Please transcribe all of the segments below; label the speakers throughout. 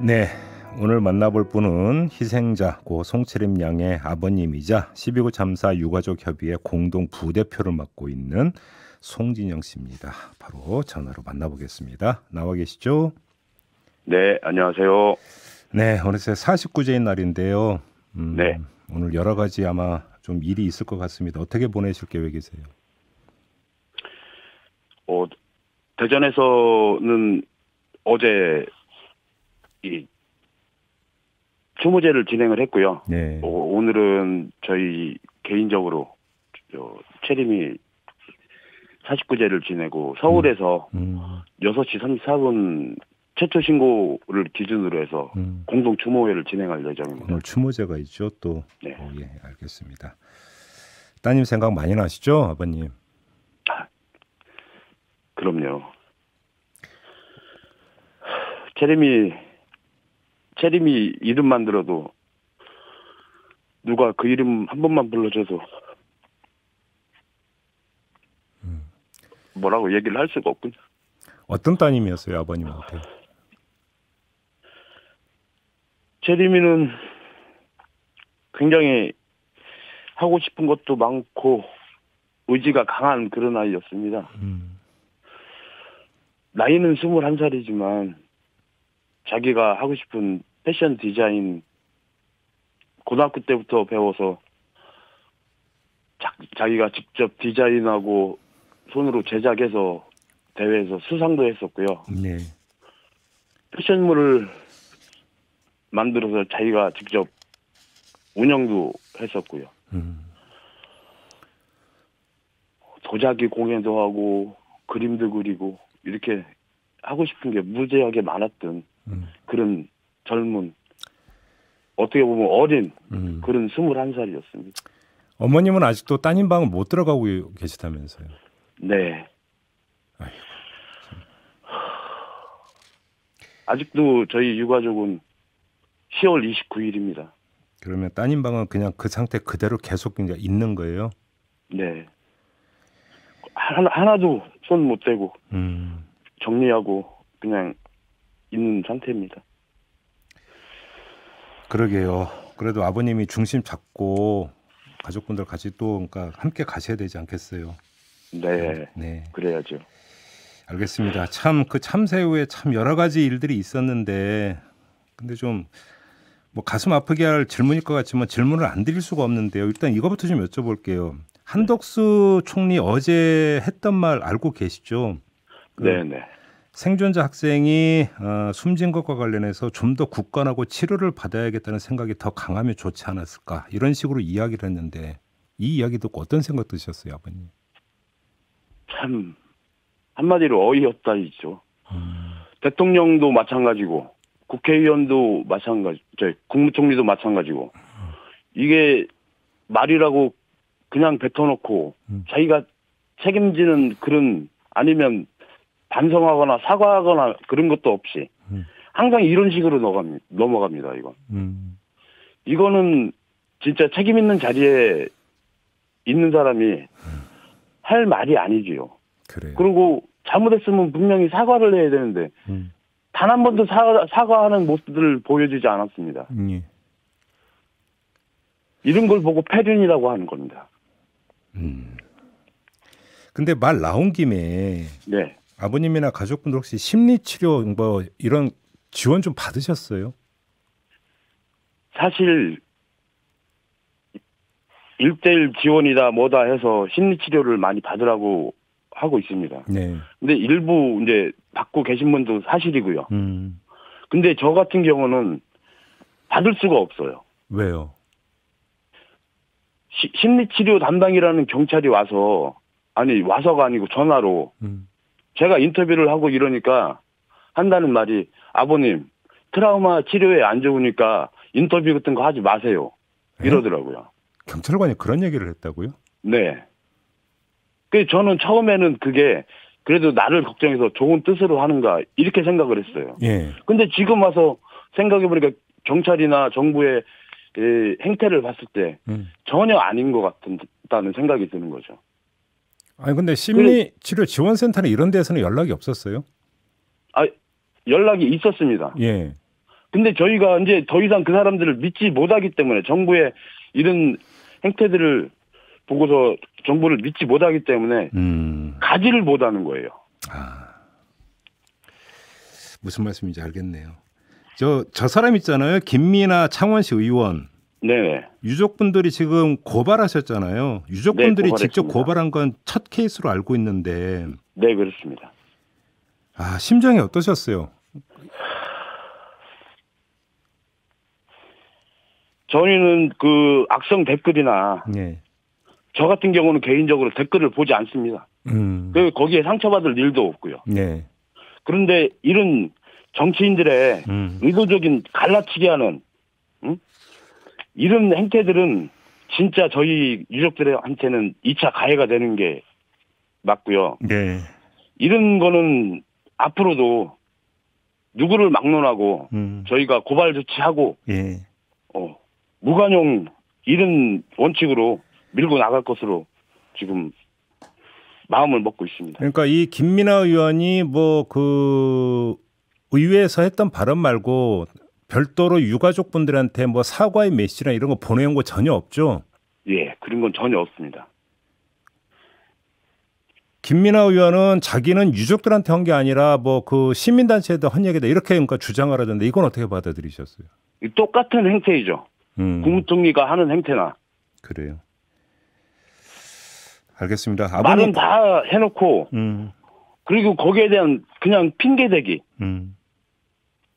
Speaker 1: 네, 오늘 만나볼 분은 희생자 고 송채림 양의 아버님이자 12구 참사 유가족 협의회 공동 부대표를 맡고 있는 송진영 씨입니다. 바로 전화로 만나보겠습니다. 나와 계시죠?
Speaker 2: 네, 안녕하세요.
Speaker 1: 네, 어느새 49제인 날인데요.
Speaker 2: 네.
Speaker 1: 오늘 여러 가지 아마 좀 일이 있을 것 같습니다. 어떻게 보내실 계획이세요?
Speaker 2: 대전에서는 어제 이 추모제를 진행을 했고요.
Speaker 1: 네.
Speaker 2: 오늘은 저희 개인적으로 채림이 49제를 지내고 서울에서 6시 34분 최초 신고를 기준으로 해서 공동 추모회를 진행할 예정입니다.
Speaker 1: 오늘 추모제가 있죠, 또.
Speaker 2: 네.
Speaker 1: 예, 알겠습니다. 따님 생각 많이 나시죠, 아버님?
Speaker 2: 그럼요. 채림이 이름만 들어도 누가 그 이름 한 번만 불러줘서 뭐라고 얘기를 할 수가 없군요.
Speaker 1: 어떤 따님이었어요, 아버님한테?
Speaker 2: 채림이는 굉장히 하고 싶은 것도 많고 의지가 강한 그런 아이였습니다. 나이는 21살이지만 자기가 하고 싶은 패션 디자인 고등학교 때부터 배워서 자기가 직접 디자인하고 손으로 제작해서 대회에서 수상도 했었고요.
Speaker 1: 네.
Speaker 2: 패션물을 만들어서 자기가 직접 운영도 했었고요. 도자기 공예도 하고 그림도 그리고 이렇게 하고 싶은 게 무지하게 많았던 그런 젊은, 어떻게 보면 어린 그런 21살이었습니다.
Speaker 1: 어머님은 아직도 따님 방을 못 들어가고 계시다면서요?
Speaker 2: 네.
Speaker 1: 아이고,
Speaker 2: 아직도 저희 유가족은 10월 29일입니다.
Speaker 1: 그러면 따님 방은 그냥 그 상태 그대로 계속 그냥 있는 거예요?
Speaker 2: 네. 하나도 손 못 대고 정리하고 그냥 있는 상태입니다.
Speaker 1: 그러게요. 그래도 아버님이 중심 잡고 가족분들 같이 또 그러니까 함께 가셔야 되지 않겠어요?
Speaker 2: 네.
Speaker 1: 네.
Speaker 2: 그래야죠.
Speaker 1: 알겠습니다. 참 그 참사 후에 참 여러 가지 일들이 있었는데 근데 좀 뭐 가슴 아프게 할 질문일 것 같지만 질문을 안 드릴 수가 없는데요. 일단 이거부터 좀 여쭤볼게요. 한덕수 총리 어제 했던 말 알고 계시죠?
Speaker 2: 네네.
Speaker 1: 생존자 학생이 숨진 것과 관련해서 좀 더 굳건하고 치료를 받아야겠다는 생각이 더 강하면 좋지 않았을까 이런 식으로 이야기를 했는데 이 이야기 듣고 어떤 생각 드셨어요, 아버님?
Speaker 2: 참 한마디로 어이없다이죠. 대통령도 마찬가지고 국회의원도 마찬가지, 국무총리도 마찬가지고 이게 말이라고 그냥 뱉어놓고 자기가 책임지는 그런 아니면 반성하거나 사과하거나 그런 것도 없이 항상 이런 식으로 넘어갑니다. 이거는 진짜 책임 있는 자리에 있는 사람이 할 말이 아니지요.
Speaker 1: 그래요.
Speaker 2: 그리고 잘못했으면 분명히 사과를 해야 되는데 단 한 번도 사과하는 모습들을 보여주지 않았습니다. 이런 걸 보고 패륜이라고 하는 겁니다.
Speaker 1: 근데 말 나온 김에
Speaker 2: 네.
Speaker 1: 아버님이나 가족분들 혹시 심리치료 뭐 이런 지원 좀 받으셨어요?
Speaker 2: 사실 1:1 지원이다 뭐다 해서 심리치료를 많이 받으라고 하고 있습니다.
Speaker 1: 네.
Speaker 2: 근데 일부 이제 받고 계신 분도 사실이고요. 근데 저 같은 경우는 받을 수가 없어요.
Speaker 1: 왜요?
Speaker 2: 심리치료 담당이라는 경찰이 와서가 아니고 전화로 제가 인터뷰를 하고 이러니까 한다는 말이 아버님 트라우마 치료에 안 좋으니까 인터뷰 같은 거 하지 마세요. 이러더라고요.
Speaker 1: 경찰관이 그런 얘기를 했다고요?
Speaker 2: 네. 그 저는 처음에는 그게 그래도 나를 걱정해서 좋은 뜻으로 하는가 이렇게 생각을 했어요.
Speaker 1: 예.
Speaker 2: 근데 지금 와서 생각해보니까 경찰이나 정부의 행태를 봤을 때 전혀 아닌 것 같다는 생각이 드는 거죠.
Speaker 1: 아니 근데 심리치료 지원센터는 이런 데서는 연락이 없었어요?
Speaker 2: 연락이 있었습니다.
Speaker 1: 예.
Speaker 2: 근데 저희가 이제 더 이상 그 사람들을 믿지 못하기 때문에 정부의 이런 행태들을 보고서 정부를 믿지 못하기 때문에 가지를 못하는 거예요.
Speaker 1: 아, 무슨 말씀인지 알겠네요. 저 사람 있잖아요. 김미나 창원시 의원.
Speaker 2: 네.
Speaker 1: 유족분들이 지금 고발하셨잖아요. 유족분들이
Speaker 2: 네,
Speaker 1: 직접
Speaker 2: 고발했습니다.
Speaker 1: 고발한 건 첫 케이스로 알고 있는데.
Speaker 2: 네, 그렇습니다.
Speaker 1: 아, 심정이 어떠셨어요?
Speaker 2: 저희는 그 악성 댓글이나
Speaker 1: 네.
Speaker 2: 저 같은 경우는 개인적으로 댓글을 보지 않습니다. 그 거기에 상처받을 일도 없고요.
Speaker 1: 네.
Speaker 2: 그런데 이런 정치인들의 의도적인 갈라치기 하는 이런 행태들은 진짜 저희 유족들한테는 2차 가해가 되는 게 맞고요.
Speaker 1: 네.
Speaker 2: 이런 거는 앞으로도 누구를 막론하고 저희가 고발 조치하고
Speaker 1: 예.
Speaker 2: 무관용 이런 원칙으로 밀고 나갈 것으로 지금 마음을 먹고 있습니다.
Speaker 1: 그러니까 이 김민아 의원이 뭐 그 의회에서 했던 발언 말고 별도로 유가족분들한테 뭐 사과의 메시지나 이런 거 보내온 거 전혀 없죠?
Speaker 2: 예, 그런 건 전혀 없습니다.
Speaker 1: 김민아 의원은 자기는 유족들한테 한 게 아니라 뭐 그 시민단체에다 한 얘기다 이렇게 그러니까 주장을 하던데 이건 어떻게 받아들이셨어요?
Speaker 2: 똑같은 행태이죠. 국무총리가 하는 행태나.
Speaker 1: 그래요. 알겠습니다. 아버님.
Speaker 2: 말은 다 해놓고 그리고 거기에 대한 그냥 핑계대기.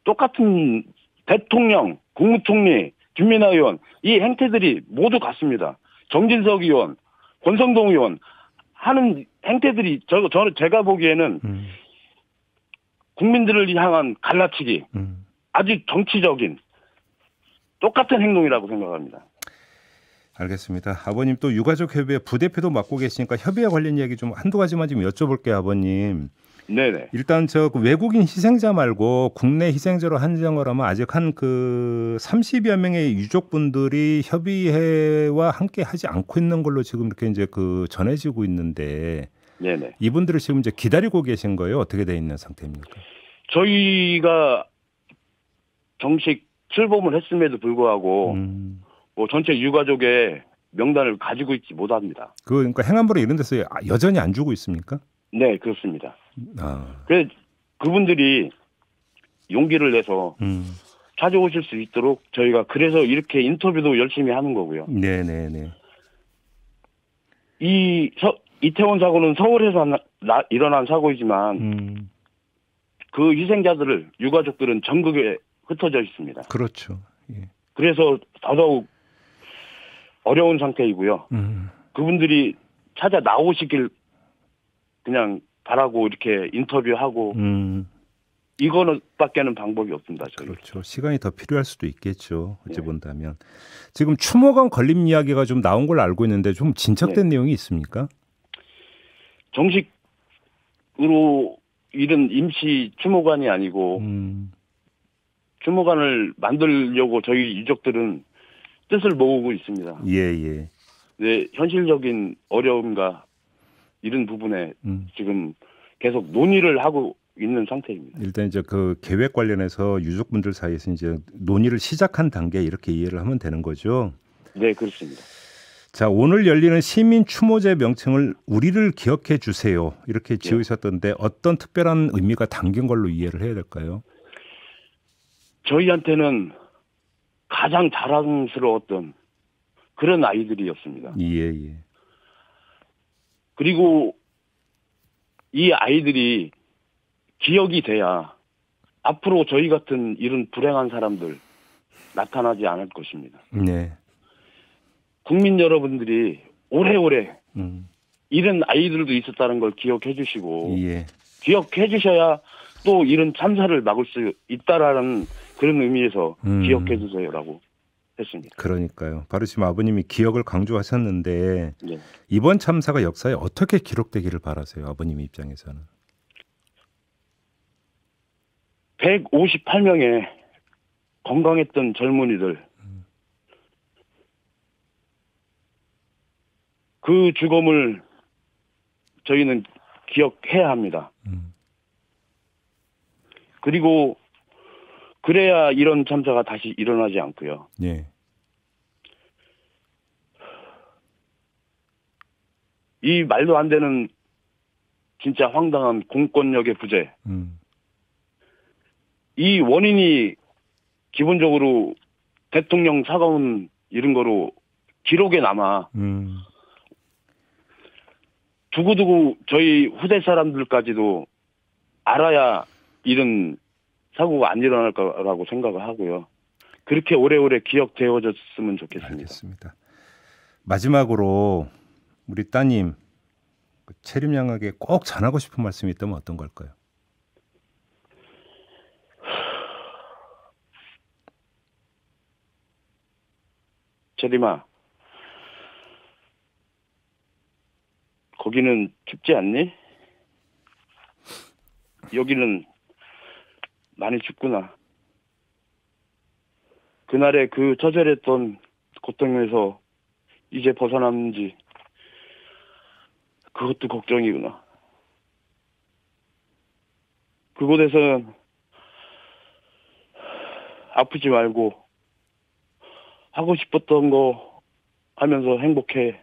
Speaker 2: 똑같은 대통령, 국무총리, 김민하 의원 이 행태들이 모두 같습니다. 정진석 의원, 권성동 의원 하는 행태들이 저는 제가 보기에는 국민들을 향한 갈라치기 아주 정치적인 똑같은 행동이라고 생각합니다.
Speaker 1: 알겠습니다. 아버님 또 유가족협의회 부대표도 맡고 계시니까 협의회 관련 이야기 좀 한두 가지만 좀 여쭤볼게요, 아버님.
Speaker 2: 네네.
Speaker 1: 일단 저 외국인 희생자 말고 국내 희생자로 한정을 하면 아직 한 그 30여 명의 유족분들이 협의회와 함께 하지 않고 있는 걸로 지금 이렇게 이제 그 전해지고 있는데
Speaker 2: 네네.
Speaker 1: 이분들을 지금 이제 기다리고 계신 거예요? 어떻게 돼 있는 상태입니까?
Speaker 2: 저희가 정식 출범을 했음에도 불구하고 뭐 전체 유가족의 명단을 가지고 있지 못합니다.
Speaker 1: 그러니까 행안부로 이런 데서 여전히 안 주고 있습니까?
Speaker 2: 네, 그렇습니다.
Speaker 1: 아.
Speaker 2: 그래서 그분들이 용기를 내서 찾아오실 수 있도록 저희가 그래서 이렇게 인터뷰도 열심히 하는 거고요.
Speaker 1: 네네네.
Speaker 2: 이태원 사고는 서울에서 일어난 사고이지만 그 희생자들을 유가족들은 전국에 흩어져 있습니다.
Speaker 1: 그렇죠. 예.
Speaker 2: 그래서 더더욱 어려운 상태이고요. 그분들이 찾아 나오시길 그냥 바라고 이렇게 인터뷰하고 이거는 밖에는 방법이 없습니다. 저희.
Speaker 1: 그렇죠. 시간이 더 필요할 수도 있겠죠. 어찌 본다면. 지금 추모관 건립 이야기가 좀 나온 걸로 알고 있는데 좀 진척된 내용이 있습니까?
Speaker 2: 정식으로 이런 임시 추모관이 아니고 추모관을 만들려고 저희 유족들은 뜻을 모으고 있습니다.
Speaker 1: 예.
Speaker 2: 네, 현실적인 어려움과 이런 부분에 지금 계속 논의를 하고 있는 상태입니다.
Speaker 1: 일단 이제 그 계획 관련해서 유족분들 사이에서 이제 논의를 시작한 단계 이렇게 이해를 하면 되는 거죠.
Speaker 2: 네, 그렇습니다.
Speaker 1: 자, 오늘 열리는 시민 추모제 명칭을 우리를 기억해 주세요. 이렇게 지으셨던데 어떤 특별한 의미가 담긴 걸로 이해를 해야 될까요?
Speaker 2: 저희한테는 가장 자랑스러웠던 그런 아이들이었습니다.
Speaker 1: 예.
Speaker 2: 그리고 이 아이들이 기억이 돼야 앞으로 저희 같은 이런 불행한 사람들 나타나지 않을 것입니다.
Speaker 1: 네.
Speaker 2: 국민 여러분들이 오래오래 이런 아이들도 있었다는 걸 기억해 주시고 기억해 주셔야 또 이런 참사를 막을 수 있다라는 그런 의미에서 기억해 주세요라고 했습니다.
Speaker 1: 그러니까요. 바로 지금 아버님이 기억을 강조하셨는데 이번 참사가 역사에 어떻게 기록되기를 바라세요? 아버님 입장에서는.
Speaker 2: 158명의 건강했던 젊은이들 그 죽음을 저희는 기억해야 합니다. 그리고 그래야 이런 참사가 다시 일어나지 않고요.
Speaker 1: 예.
Speaker 2: 이 말도 안 되는 진짜 황당한 공권력의 부재. 이 원인이 기본적으로 대통령 사과문 이런 거로 기록에 남아. 두고두고 저희 후대 사람들까지도 알아야 이런 사고가 안 일어날 거라고 생각을 하고요. 그렇게 오래오래 기억되어졌으면 좋겠습니다.
Speaker 1: 알겠습니다. 마지막으로 우리 따님 채림 양에게 꼭 전하고 싶은 말씀이 있다면 어떤 걸까요?
Speaker 2: 채림아, 거기는 춥지 않니? 여기는 많이 춥구나. 그날의 그 처절했던 고통에서 이제 벗어났는지 그것도 걱정이구나. 그곳에서는 아프지 말고 하고 싶었던 거 하면서 행복해.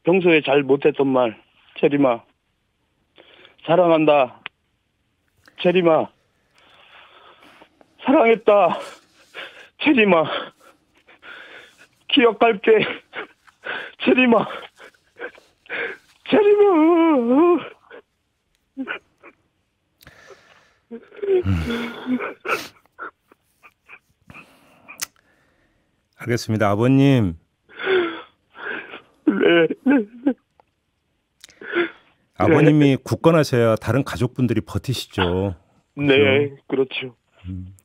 Speaker 2: 평소에 잘 못했던 말, 채림아. 사랑한다. 채림아. 사랑했다. 채림아. 기억할게. 채림아. 채림아.
Speaker 1: 알겠습니다. 아버님.
Speaker 2: 네.
Speaker 1: 아버님이 굳건하셔야 다른 가족분들이 버티시죠.
Speaker 2: 네, 그렇죠.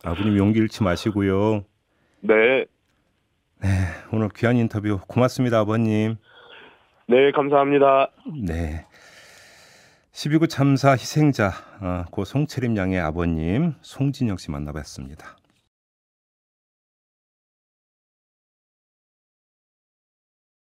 Speaker 1: 아버님 용기 잃지 마시고요.
Speaker 2: 네.
Speaker 1: 네, 오늘 귀한 인터뷰 고맙습니다, 아버님.
Speaker 2: 네, 감사합니다.
Speaker 1: 네. 12구 참사 희생자 고 송채림 양의 아버님 송진영 씨 만나봤습니다.